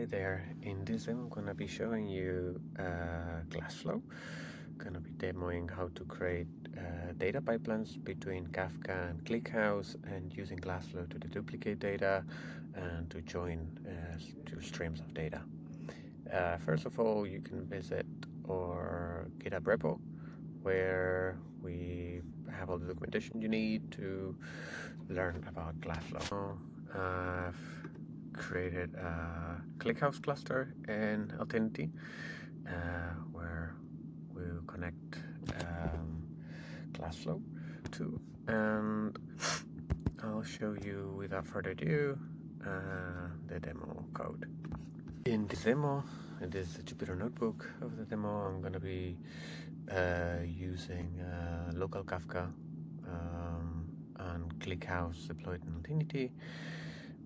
Hi there, in this demo I'm going to be showing you GlassFlow. I'm going to be demoing how to create data pipelines between Kafka and ClickHouse and using GlassFlow to deduplicate data and to join two streams of data. First of all, you can visit our GitHub repo where we have all the documentation you need to learn about GlassFlow. I've created a ClickHouse cluster in Altinity where we'll connect GlassFlow to, and I'll show you without further ado the demo code. In this demo, it is the Jupyter notebook of the demo. I'm going to be using local Kafka and ClickHouse deployed in Altinity.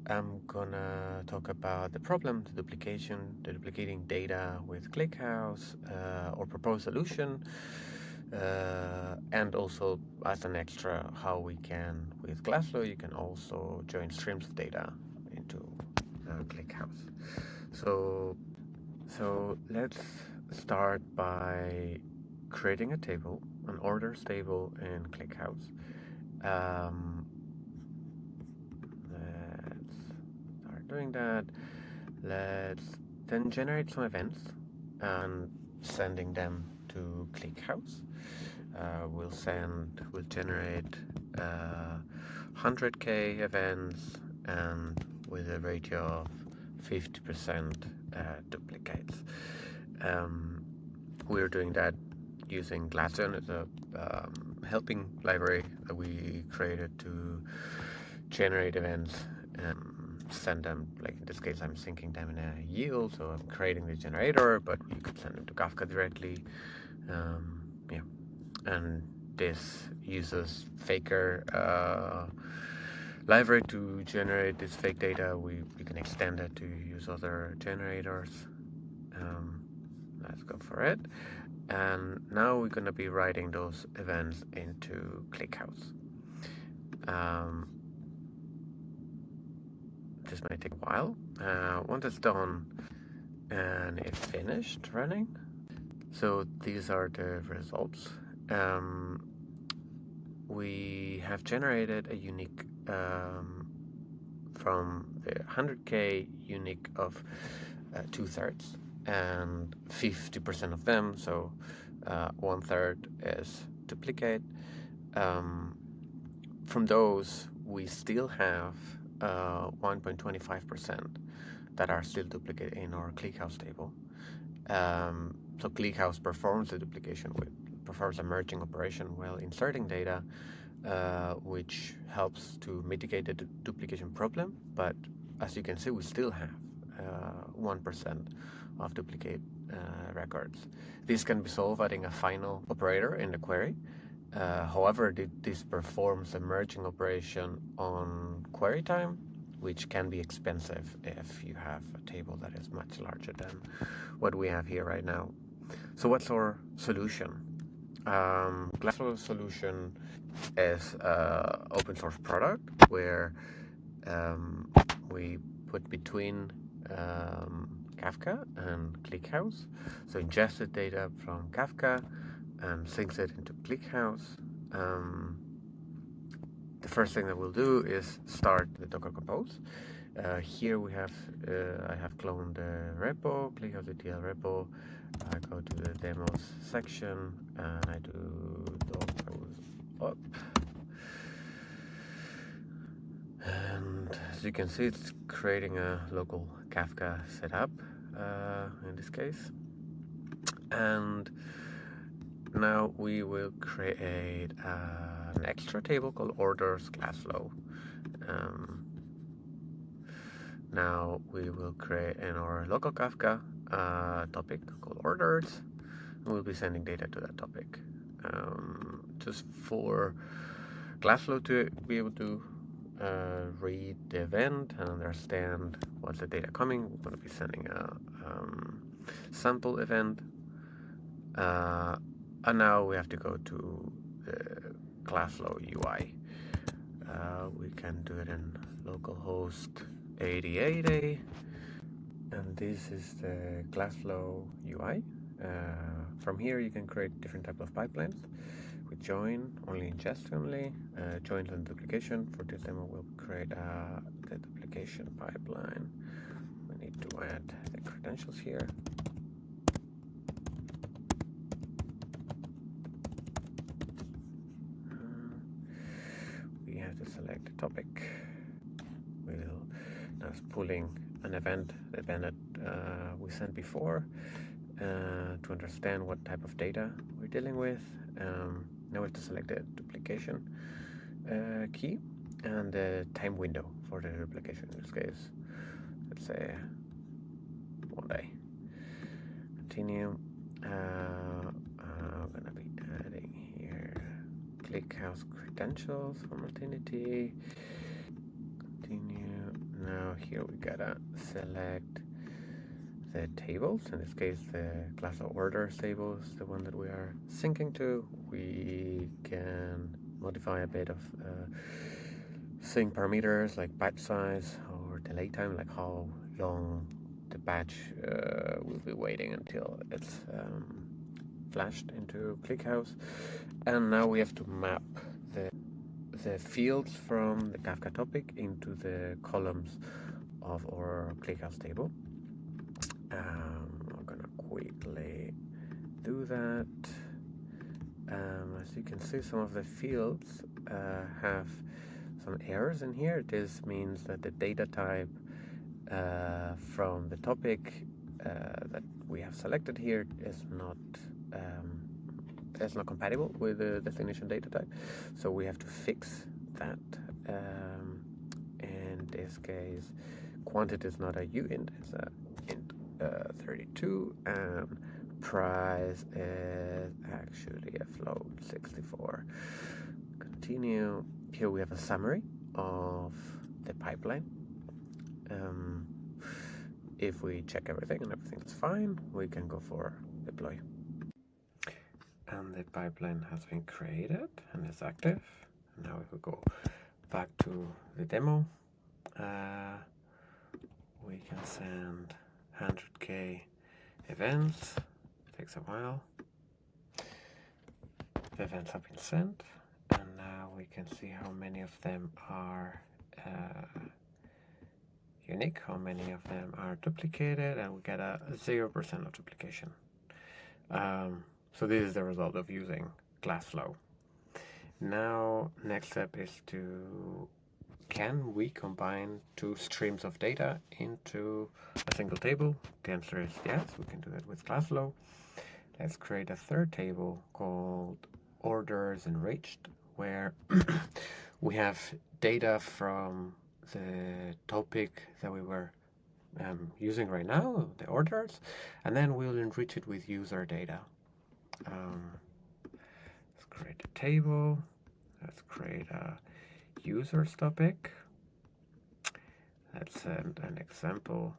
I'm gonna talk about the problem, the duplicating data with ClickHouse, or proposed solution, and also as an extra, how we can, with GlassFlow, you can also join streams of data into ClickHouse. So let's start by creating a table, an orders table in ClickHouse. Let's start doing that. Let's then generate some events and sending them to ClickHouse. We'll generate 100K events and with a ratio of 50% duplicates. We're doing that using GlassFlow. It's a helping library that we created to generate events and send them, like in this case I'm syncing them in a yield, so I'm creating the generator, but you could send them to Kafka directly. And this uses Faker library to generate this fake data. You can extend it to use other generators. Let's go for it. And now we're going to be writing those events into ClickHouse. This might take a while. Once it's done and it's finished running, so these are the results. We have generated a unique from the 100K unique of 2/3 and 50% of them, so 1/3 is duplicate. From those, we still have 1.25% that are still duplicate in our ClickHouse table. So ClickHouse performs the duplication, performs a merging operation while inserting data, which helps to mitigate the duplication problem. But as you can see, we still have 1% of duplicate records. This can be solved adding a final operator in the query. However, this performs a merging operation on query time, which can be expensive if you have a table that is much larger than what we have here right now. So what's our solution? GlassFlow solution is an open source product where we put between Kafka and ClickHouse. So ingested data from Kafka and syncs it into ClickHouse. The first thing that we'll do is start the Docker Compose. Here we have, I have cloned the repo, ClickHouse.tl repo. I go to the demos section and I do Docker up. And as you can see, it's creating a local Kafka setup in this case. And now we will create an extra table called orders GlassFlow. Now we will create in our local Kafka topic called orders, and we'll be sending data to that topic. Just for GlassFlow to be able to read the event and understand what's the data coming, we're going to be sending a sample event. And now we have to go to the GlassFlow UI. We can do it in localhost 8080, and this is the GlassFlow UI. From here you can create different types of pipelines. With join, only ingest only, joins and duplication. For this demo we'll create the duplication pipeline. We need to add the credentials here. We have to select the topic. Now it's pulling an event, the event that we sent before, to understand what type of data we're dealing with. Now we have to select the duplication key and the time window for the duplication. In this case, let's say 1 day. Continue. I'm gonna be adding here ClickHouse credentials for Altinity. Continue. Now here we gotta select the tables. In this case, the GlassFlow orders table is the one that we are syncing to. We can modify a bit of sync parameters like batch size or delay time, like how long the batch will be waiting until it's flashed into ClickHouse. And now we have to map the fields from the Kafka topic into the columns of our ClickHouse table. I'm gonna quickly do that. As you can see, some of the fields have some errors in here. This means that the data type from the topic that we have selected here is not compatible with the definition data type, so we have to fix that. In this case, quantity is not a uint, it's a int 32, and price is actually a float 64. Continue. Here we have a summary of the pipeline. If we check everything and everything's fine, we can go for deploy. And the pipeline has been created and is active. Now if we go back to the demo, we can send 100k events. Takes a while. The events have been sent, and now we can see how many of them are unique, how many of them are duplicated, and we get a 0% of duplication. So this is the result of using GlassFlow. Now, next step is can we combine two streams of data into a single table? The answer is yes, we can do that with GlassFlow. Let's create a third table called orders enriched, where we have data from the topic that we were using right now, the orders, and then we'll enrich it with user data. Let's create a table. Let's create a users topic. Let's send an example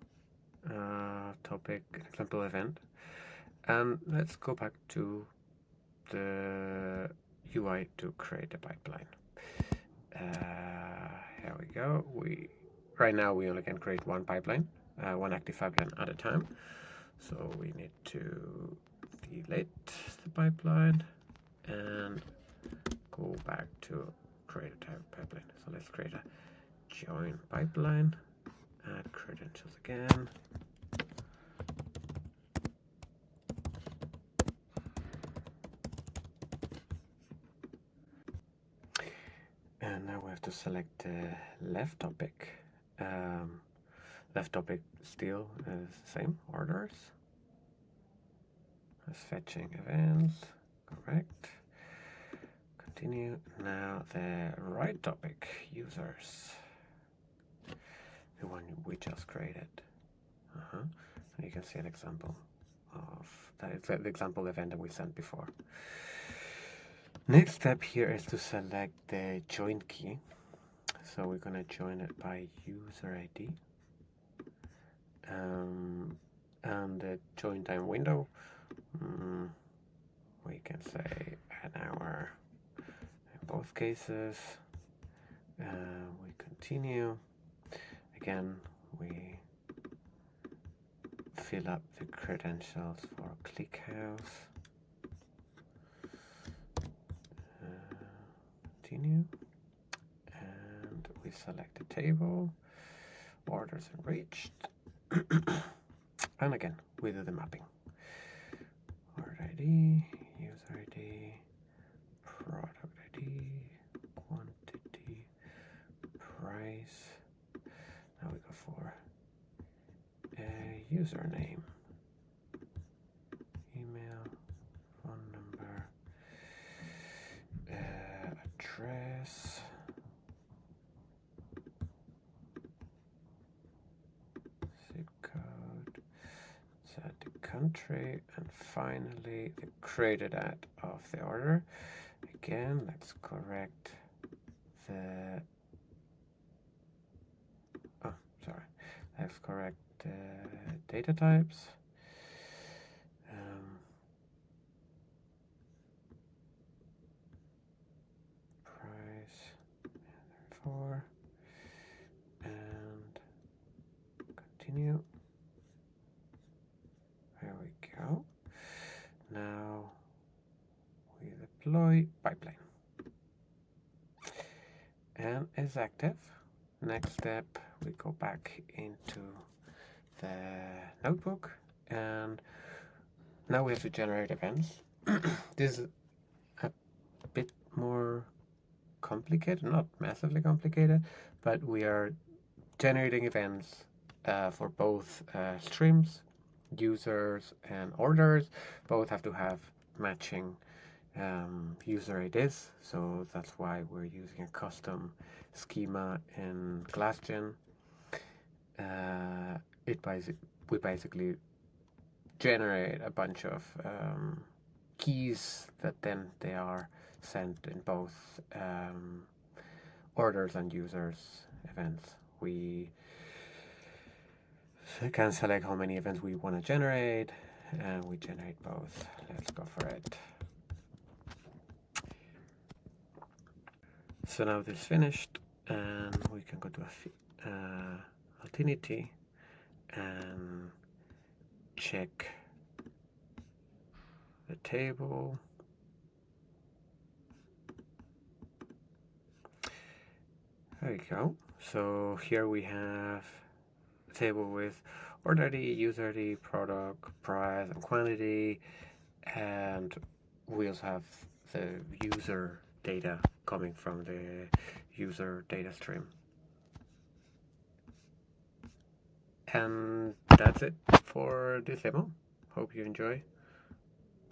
topic, example event, and let's go back to the UI to create a pipeline. Here we go. Right now we only can create one pipeline, one active pipeline at a time. So we need to delete the pipeline and go back to create a type pipeline. So let's create a join pipeline, add credentials again. And now we have to select the left topic. Left topic still is the same, orders. It's fetching events, correct. Continue. Now the right topic, users, the one we just created. And you can see an example of that. It's the example event that we sent before. Next step here is to select the join key. So we're gonna join it by user ID. And the join time window, we can say an hour in both cases. We continue. Again, we fill up the credentials for ClickHouse. Continue. And we select the table, orders enriched. And again, we do the mapping. Order ID, user ID, product ID, quantity, price. Now we go for a username, email, phone number, address, zip code, set the country, and finally the created at of the order. Again, let's correct the let's correct the data types. Price 4 and continue. There we go. Now we deploy pipeline and it's active. Next step, we go back into the notebook and now we have to generate events. This is a bit more complicated, not massively complicated, but we are generating events for both streams, users, and orders. Both have to have matching user IDs, so that's why we're using a custom schema in GlassGen. We basically generate a bunch of keys that then they are sent in both orders and users events. We can select how many events we want to generate, and we generate both. Let's go for it. So now this is finished, and we can go to Altinity and check the table. There we go. So here we have a table with order ID, user ID, product, price, and quantity, and we also have the user data coming from the user data stream. And that's it for this demo. Hope you enjoy.